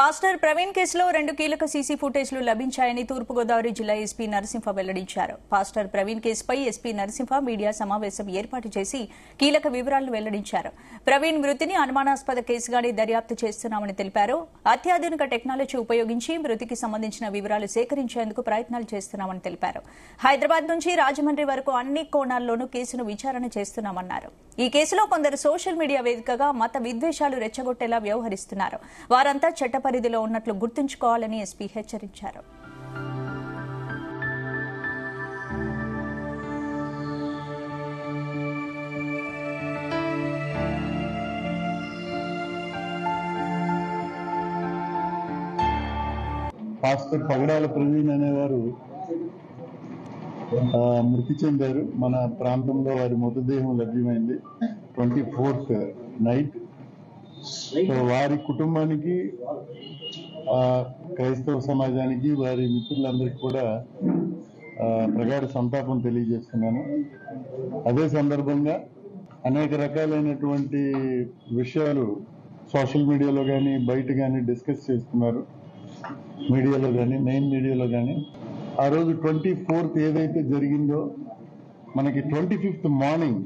Pastor Praveen కేసులో 2 కీలక CC ఫుటేజ్లు లభించాయని తూర్పుగోదావరి జిల్లా ఎస్పీ నరసింహ వెల్లడించారు. పాస్టర్ ప్రవీణ్ కేసుపై ఎస్పీ నరసింహ మీడియా సమావేశం ఏర్పాటు చేసి కీలక వివరాలను వెల్లడించారు. ప్రవీణ్ మృతిని అనుమానాస్పద కేసుగానే దర్యాప్తు చేస్తున్నామని తెలిపారు. అత్యాధునిక టెక్నాలజీ ఉపయోగించి మృతికి సంబంధించిన వివరాలు సేకరించేందుకు ప్రయత్నాలు చేస్తున్నామని తెలిపారు. హైదరాబాద్ నుంచి రాజమండ్రి వరకు అన్ని కోణాల్లోనూ కేసును విచారణ చేస్తున్నామన్నారు. ఈ కేసులో కొందరు సోషల్ మీడియా వేదికగా మత విద్వేషాలు రెచ్చగొట్టేలా వ్యవహరిస్తున్నారు. వారంతా చట్ట పరిధిలో ఉన్నట్లు గుర్తుంచుకోవాలని ఎస్పీ హెచ్చరించారు. పాస్టర్ పగడాల ప్రవీణ్ అనేవారు మృతి చెందారు. మన ప్రాంతంలో వారి మృతదేహం లభ్యమైంది 24th నైట్. సో వారి కుటుంబానికి, క్రైస్తవ సమాజానికి, వారి మిత్రులందరికీ కూడా ప్రగాఢ సంతాపం తెలియజేస్తున్నాను. అదే సందర్భంగా అనేక రకాలైనటువంటి విషయాలు సోషల్ మీడియాలో కానీ బయట కానీ డిస్కస్ చేస్తున్నారు. మీడియాలో కానీ మెయిన్ మీడియాలో కానీ ఆ రోజు 24th ఏదైతే జరిగిందో మనకి 25th మార్నింగ్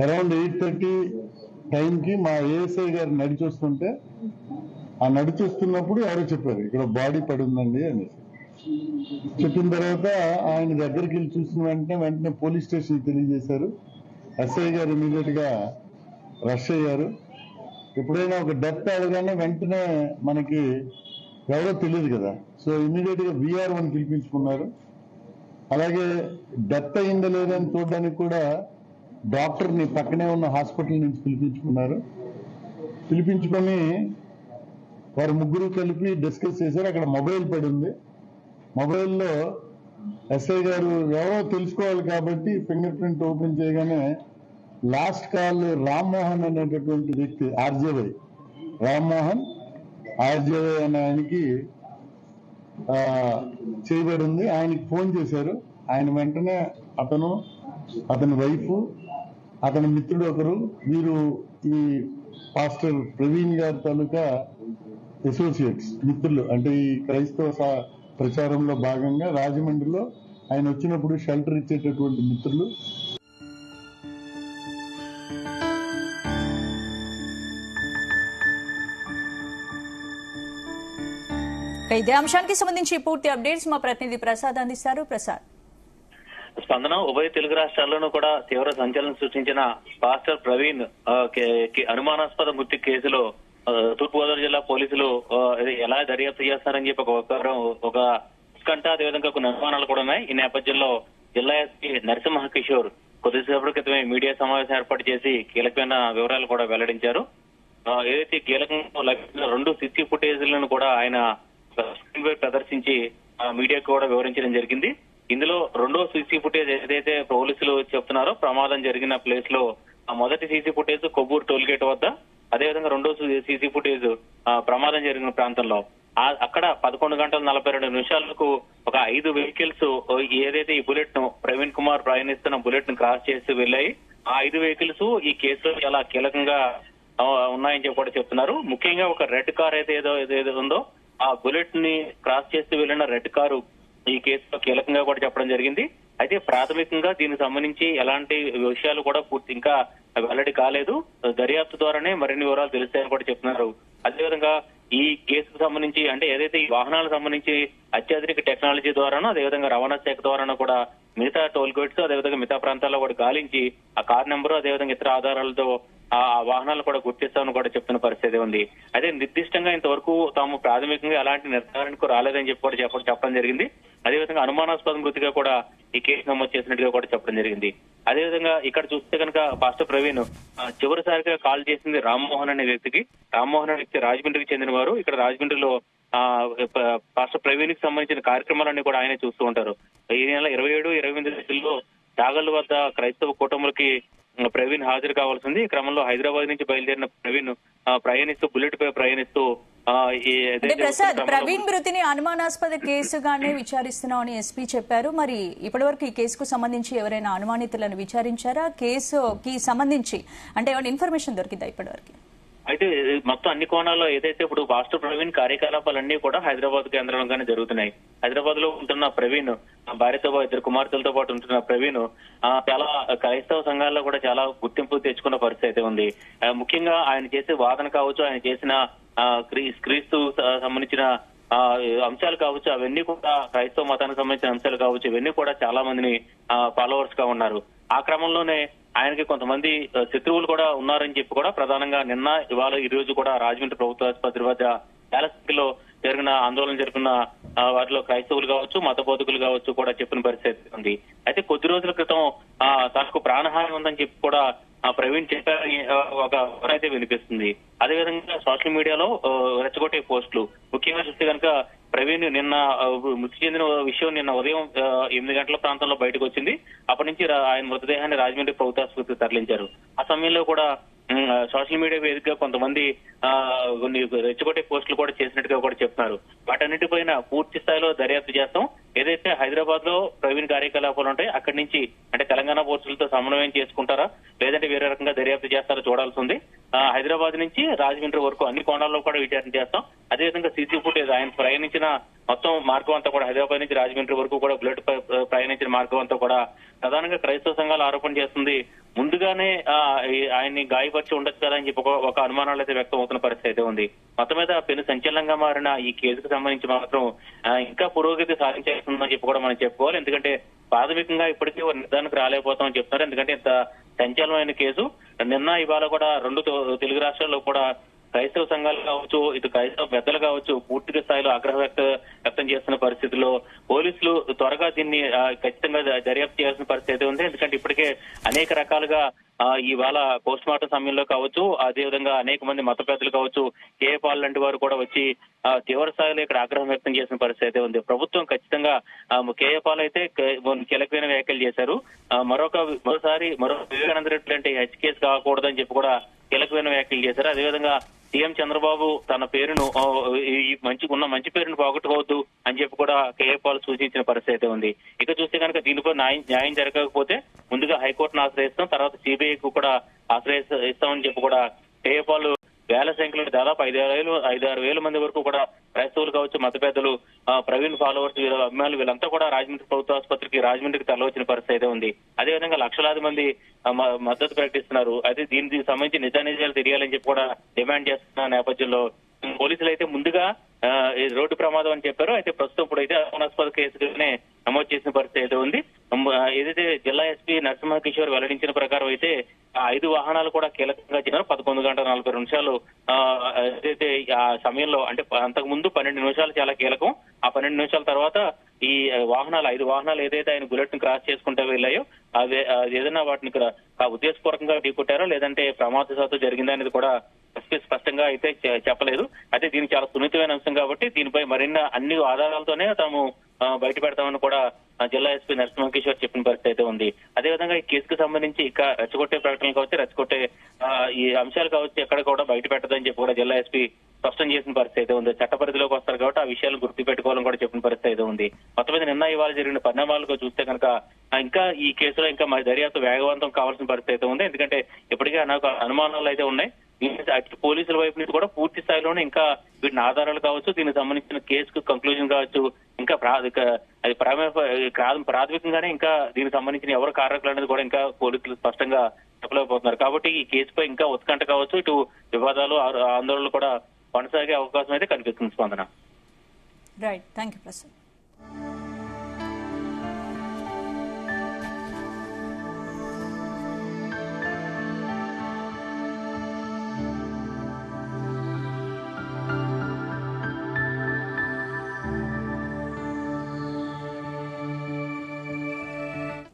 అరౌండ్ 8:30 టైంకి మా ఏఎస్ఐ గారు నడిచొస్తుంటే ఆ నడిచొస్తున్నప్పుడు ఎవరో చెప్పారు ఇక్కడ బాడీ పడుందండి అనేసి. చెప్పిన తర్వాత ఆయన దగ్గరికి వెళ్ళి చూసిన వెంటనే పోలీస్ స్టేషన్ తెలియజేశారు. ఎస్ఐ గారు ఇమీడియట్ గా రష్ అయ్యారు. ఎప్పుడైనా ఒక డెత్ అవగానే వెంటనే మనకి ఎవరో తెలియదు కదా, సో ఇమీడియట్ గా VR1 పిలిపించుకున్నారు. అలాగే డెత్ అయిందా లేదని చూడడానికి కూడా డాక్టర్ని పక్కనే ఉన్న హాస్పిటల్ నుంచి పిలిపించుకున్నారు. పిలిపించుకొని వారు ముగ్గురు కలిపి డిస్కస్ చేశారు. అక్కడ మొబైల్ పడి ఉంది. మొబైల్లో ఎస్ఐ గారు ఎవరో తెలుసుకోవాలి కాబట్టి ఫింగర్ ప్రింట్ ఓపెన్ చేయగానే లాస్ట్ కాల్ రామ్మోహన్ అనేటటువంటి వ్యక్తి, ఆర్జేవై రామ్మోహన్ ఆర్జేవై అనే ఆయనకి చేయబడి ఉంది. ఆయనకి ఫోన్ చేశారు. ఆయన వెంటనే అతని వైఫ్, అతని మిత్రుడు ఒకరు, వీరు ఈ పాస్టర్ ప్రవీణ్ గారి తాలూకా అసోసియేట్స్, మిత్రులు. అంటే ఈ క్రైస్తవ ప్రచారంలో భాగంగా రాజమండ్రిలో ఆయన వచ్చినప్పుడు షెల్టర్ ఇచ్చేటటువంటి మిత్రులు. ఇదే అంశానికి సంబంధించి పూర్తి అప్డేట్స్ మా ప్రతినిధి ప్రసాద్ అందిస్తారు. ప్రసాద్. స్పందన ఉభయ తెలుగు రాష్ట్రాల్లోనూ కూడా తీవ్ర సంచలనం సృష్టించిన పాస్టర్ ప్రవీణ్ అనుమానాస్పద మృతి కేసులో తూర్పుగోదావరి జిల్లా పోలీసులు ఎలా దర్యాప్తు చేస్తారని చెప్పి ఒక ఉత్కంఠ, అదేవిధంగా కొన్ని అనుమానాలు కూడా ఉన్నాయి. ఈ నేపథ్యంలో జిల్లా ఎస్పీ నరసింహ కిషోర్ కొద్దిసేపటి క్రితమే మీడియా సమావేశం ఏర్పాటు చేసి కీలకమైన వివరాలు కూడా వెల్లడించారు. ఏదైతే కీలకంగా లభించిన 2 సిసి ఫుటేజ్లను కూడా ఆయన స్క్రీన్ పై ప్రదర్శించి మీడియాకు కూడా వివరించడం జరిగింది. ఇందులో 2వ సీసీ ఫుటేజ్ ఏదైతే పోలీసులు చెప్తున్నారో ప్రమాదం జరిగిన ప్లేస్ లో మొదటి CC footage Kovvuru toll gate వద్ద, అదేవిధంగా 2వ సీసీ ఫుటేజ్ ప్రమాదం జరిగిన ప్రాంతంలో అక్కడ 11 గంటల 42 నిమిషాలకు ఒక 5 వెహికల్స్ ఏదైతే ఈ బుల్లెట్ ను ప్రవీణ్ కుమార్ ప్రయాణిస్తున్న బుల్లెట్ ను క్రాస్ చేసి వెళ్ళాయి. ఆ 5 వెహికల్స్ ఈ కేసులో చాలా కీలకంగా ఉన్నాయని చెప్పి కూడా చెప్తున్నారు. ముఖ్యంగా ఒక రెడ్ కార్ అయితే ఏదో ఉందో ఆ బుల్లెట్ ని క్రాస్ చేస్తూ వెళ్లిన రెడ్ కారు ఈ కేసులో కీలకంగా కూడా చెప్పడం జరిగింది. అయితే ప్రాథమికంగా దీనికి సంబంధించి ఎలాంటి విషయాలు కూడా పూర్తి ఇంకా వెల్లడి కాలేదు. దర్యాప్తు ద్వారానే మరిన్ని వివరాలు తెలుస్తాయని కూడా చెప్తున్నారు. అదేవిధంగా ఈ కేసుకు సంబంధించి అంటే ఏదైతే ఈ వాహనాలకు సంబంధించి అత్యాధునిక టెక్నాలజీ ద్వారానో, అదేవిధంగా రవాణా శాఖ ద్వారానో కూడా మిగతా టోల్ గేట్స్, అదేవిధంగా మిగతా ప్రాంతాల్లో కూడా గాలించి ఆ కార్ నెంబరు, అదేవిధంగా ఇతర ఆధారాలతో ఆ వాహనాలు కూడా గుర్తిస్తామని కూడా చెప్తున్న పరిస్థితి ఉంది. అయితే నిర్దిష్టంగా ఇంతవరకు తాము ప్రాథమికంగా ఎలాంటి నిర్ధారణకు రాలేదని చెప్పి కూడా చెప్పడం జరిగింది. అదేవిధంగా అనుమానాస్పద మృతిగా కూడా ఈ కేసు నమోదు చేసినట్టుగా కూడా చెప్పడం జరిగింది. అదేవిధంగా ఇక్కడ చూస్తే కనుక పాస్టర్ ప్రవీణ్ చివరిసారిగా కాల్ చేసింది రామ్మోహన్ అనే వ్యక్తికి. రామ్మోహన్ అనే వ్యక్తి రాజమండ్రికి చెందిన వారు. ఇక్కడ రాజమండ్రిలో పాస్టర్ ప్రవీణ్ కి సంబంధించిన కార్యక్రమాలన్నీ కూడా ఆయనే చూస్తూ ఉంటారు. ఈ నెల 27, 28 తేదీల్లో డాగల్ వద్ద క్రైస్తవ కూటములకి ప్రవీణ్ హాజరు కావాల్సింది. ఈ క్రమంలో హైదరాబాద్ నుంచి బయలుదేరిన ప్రవీణ్ ప్రయాణిస్తూ బుల్లెట్ పై ప్రయాణిస్తూ ప్రసాద్ ప్రవీణ్ మృతిని అనుమానాస్పద కేసుగానే విచారిస్తున్నామని ఎస్పీ చెప్పారు. మరి ఇప్పటి వరకు ఈ కేసుకు సంబంధించి ఎవరైనా అనుమానితులను విచారించారా? కేసుకి సంబంధించి అంటే ఏమైనా ఇన్ఫర్మేషన్ దొరికిందా ఇప్పటి వరకు? అయితే మొత్తం అన్ని కోణాల్లో ఏదైతే ఇప్పుడు పాస్టర్ ప్రవీణ్ కార్యకలాపాలన్నీ కూడా హైదరాబాద్ కేంద్రంగానే జరుగుతున్నాయి. హైదరాబాద్ లో ఉంటున్న ప్రవీణ్ భార్యతో 2 కుమార్తెలతో పాటు ఉంటున్న ప్రవీణ్ చాలా క్రైస్తవ సంఘాల్లో కూడా చాలా గుర్తింపు తెచ్చుకున్న పరిస్థితి అయితే ఉంది. ముఖ్యంగా ఆయన చేసే వాదన కావచ్చు, ఆయన చేసిన క్రీస్తు సంబంధించిన అంశాలు కావచ్చు, అవన్నీ కూడా క్రైస్తవ మతానికి సంబంధించిన అంశాలు కావచ్చు, ఇవన్నీ కూడా చాలా మందిని ఫాలోవర్స్ గా ఉన్నారు. ఆ క్రమంలోనే ఆయనకి కొంతమంది శత్రువులు కూడా ఉన్నారని చెప్పి కూడా ప్రధానంగా నిన్న ఇవాళ ఈ రోజు కూడా రాజమండ్రి ప్రభుత్వ ఆసుపత్రి వద్ద చాలా సంఖ్యలో జరిగిన ఆందోళన జరిపిన వాటిలో క్రైస్తవులు కావచ్చు, మత బోధకులు కావచ్చు కూడా చెప్పిన పరిస్థితి ఉంది. అయితే కొద్ది రోజుల క్రితం తనకు ప్రాణహాని ఉందని చెప్పి కూడా ప్రవీణ్ చెప్పారని ఒక అయితే వినిపిస్తుంది. అదేవిధంగా సోషల్ మీడియాలో రెచ్చగొట్టే పోస్టులు ముఖ్యంగా చూస్తే కనుక ప్రవీణ్ నిన్న మృతి చెందిన విషయం నిన్న ఉదయం 8 గంటల ప్రాంతంలో బయటకు వచ్చింది. అప్పటి నుంచి ఆయన మృతదేహాన్ని రాజమండ్రి ప్రభుత్వ ఆసుపత్రికి తరలించారు. ఆ సమయంలో కూడా సోషల్ మీడియా వేదికగా కొంతమంది కొన్ని రెచ్చగొట్టే పోస్టులు కూడా చేసినట్టుగా కూడా చెప్తున్నారు. వాటన్నిటిపైన పూర్తి స్థాయిలో దర్యాప్తు చేస్తాం. ఏదైతే హైదరాబాద్ లో ప్రవీణ్ కార్యకలాపాలు ఉంటాయి అక్కడి నుంచి అంటే తెలంగాణ పోలీసులతో సమన్వయం చేసుకుంటారా లేదంటే వేరే రకంగా దర్యాప్తు చేస్తారో చూడాల్సి ఉంది. హైదరాబాద్ నుంచి రాజమండ్రి వరకు అన్ని కోణాల్లో కూడా విచారణ చేస్తాం. అదేవిధంగా సీసీ ఫుటేజ్ ఆయన ప్రయాణించిన మొత్తం మార్గం అంతా కూడా హైదరాబాద్ నుంచి రాజమండ్రి వరకు కూడా బుల్లెట్ ప్రయాణించిన మార్గం అంతా కూడా ప్రధానంగా క్రైస్తవ సంఘాలు ఆరోపణ చేస్తుంది. ముందుగానే ఆయన్ని గాయపరిచి ఉండొచ్చు కదా అని చెప్పి ఒక అనుమానాలు అయితే వ్యక్తం అవుతున్న పరిస్థితి అయితే ఉంది. మొత్తం మీద పెను సంచలనంగా మారిన ఈ కేసుకు సంబంధించి మాత్రం ఇంకా పురోగతి సాధించేస్తుందని చెప్పి కూడా మనం చెప్పుకోవాలి. ఎందుకంటే ప్రాథమికంగా ఇప్పటికీ నిర్ధారణకు రాలేకపోతామని చెప్తున్నారు. ఎందుకంటే ఇంత సంచలనమైన కేసు నిన్న ఇవాళ కూడా 2 తెలుగు రాష్ట్రాల్లో కూడా క్రైస్తవ సంఘాలు కావచ్చు, ఇటు క్రైస్తవ పెద్దలు కావచ్చు పూర్తిగా స్థాయిలో ఆగ్రహం వ్యక్తం చేస్తున్న పరిస్థితుల్లో పోలీసులు త్వరగా దీన్ని ఖచ్చితంగా దర్యాప్తు చేయాల్సిన పరిస్థితి ఉంది. ఎందుకంటే ఇప్పటికే అనేక రకాలుగా ఇవాళ పోస్ట్ మార్టం సమయంలో కావచ్చు, అదేవిధంగా అనేక మంది మత పెద్దలు కావచ్చు, కేఏ పాల్ లాంటి వారు కూడా వచ్చి తీవ్ర స్థాయిలో ఇక్కడ ఆగ్రహం వ్యక్తం చేసిన పరిస్థితి ఉంది. ప్రభుత్వం ఖచ్చితంగా కేఏ పాల్ అయితే కీలకమైన వ్యాఖ్యలు చేశారు. మరోసారి వివేకానంద రెడ్డి లాంటి హెచ్ కేసు కాకూడదని చెప్పి కూడా కీలకమైన వ్యాఖ్యలు చేశారు. అదేవిధంగా సీఎం చంద్రబాబు తన పేరును మంచి పేరును పోగొట్టుకోవద్దు అని చెప్పి కూడా కేఏ పాల్ సూచించిన పరిస్థితి ఉంది. ఇక చూస్తే కనుక దీనిపై న్యాయం జరగకపోతే ముందుగా హైకోర్టును ఆశ్రయిస్తాం, తర్వాత సిబిఐకు కూడా ఆశ్రయిస్తామని చెప్పి కూడా కేఏ పాల్ వేల సంఖ్యలో దాదాపు 5-6 వేల మంది వరకు కూడా క్రైస్తవులు కావచ్చు, మత పెద్దలు, ప్రవీణ్ ఫాలోవర్స్, అభిమానులు వీళ్ళంతా కూడా రాజమండ్రి ప్రభుత్వ ఆసుపత్రికి రాజమండ్రికి తరలివచ్చిన పరిస్థితి ఉంది. అదేవిధంగా లక్షలాది మంది మద్దతు ప్రకటిస్తున్నారు. అయితే దీనికి సంబంధించి నిజాలు తెలియాలని చెప్పి కూడా డిమాండ్ చేస్తున్న నేపథ్యంలో పోలీసులు అయితే ముందుగా రోడ్డు ప్రమాదం అని చెప్పారు. అయితే ప్రస్తుతం ఇప్పుడైతే అనుమానాస్పద కేసుగానే నమోదు చేసిన పరిస్థితి అయితే ఉంది. ఏదైతే జిల్లా ఎస్పీ నరసింహ కిషోర్ వెల్లడించిన ప్రకారం అయితే 5 వాహనాలు కూడా కీలకంగా చేశారు. 11 గంటల 40 నిమిషాలు ఏదైతే ఆ సమయంలో అంటే అంతకు ముందు 12 నిమిషాలు చాలా కీలకం. ఆ 12 నిమిషాల తర్వాత ఈ 5 వాహనాలు ఏదైతే ఆయన బుల్లెట్ ని క్రాస్ చేసుకుంటూ వెళ్ళాయో అదే ఏదైనా వాటిని ఉద్దేశపూర్వకంగా ఢీకొట్టారో లేదంటే ప్రమాదవశాత్తు జరిగిందా అనేది కూడా స్పష్టంగా అయితే చెప్పలేదు. అయితే దీనికి చాలా సున్నితమైన అంశం కాబట్టి దీనిపై మరిన్ని అన్ని ఆధారాలతోనే తాము బయట పెడతామని కూడా జిల్లా ఎస్పీ నరసింహ కిషోర్ చెప్పిన పరిస్థితి అయితే ఉంది. అదేవిధంగా ఈ కేసుకు సంబంధించి ఇక రెచ్చగొట్టే ప్రకటనలు కావచ్చు, రెచ్చగొట్టే ఈ అంశాలు కావచ్చు ఎక్కడ కూడా బయట పెట్టదని చెప్పి కూడా జిల్లా ఎస్పీ స్పష్టం చేసిన పరిస్థితి అయితే ఉంది. చట్ట పరిధిలోకి వస్తారు కాబట్టి ఆ విషయాలు గుర్తుపెట్టుకోవాలని కూడా చెప్పిన పరిస్థితి అయితే ఉంది. మొత్తం మీద నిన్న ఇవాళ జరిగిన పరిణామాలకు చూస్తే కనుక ఇంకా ఈ కేసులో ఇంకా మరి దర్యాప్తు వేగవంతం కావాల్సిన పరిస్థితి అయితే ఉంది. ఎందుకంటే ఇప్పటికే అనేక అనుమానాలు అయితే ఉన్నాయి. అటు పోలీసుల వైపు నుంచి కూడా పూర్తి స్థాయిలోనే ఇంకా వీటిని ఆధారాలు కావచ్చు, దీనికి సంబంధించిన కేసుకు కంక్లూజన్ కావచ్చు, ఇంకా అది ప్రాథమికంగానే ఇంకా దీనికి సంబంధించిన ఎవరు కారకులు అనేది కూడా ఇంకా పోలీసులు స్పష్టంగా చెప్పలేకపోతున్నారు. కాబట్టి ఈ కేసుపై ఇంకా ఉత్కంఠ కావచ్చు, ఇటు వివాదాలు ఆందోళనలు కూడా కొనసాగే అవకాశం అయితే కనిపిస్తుంది. స్పందన. Right, thank you Prasad.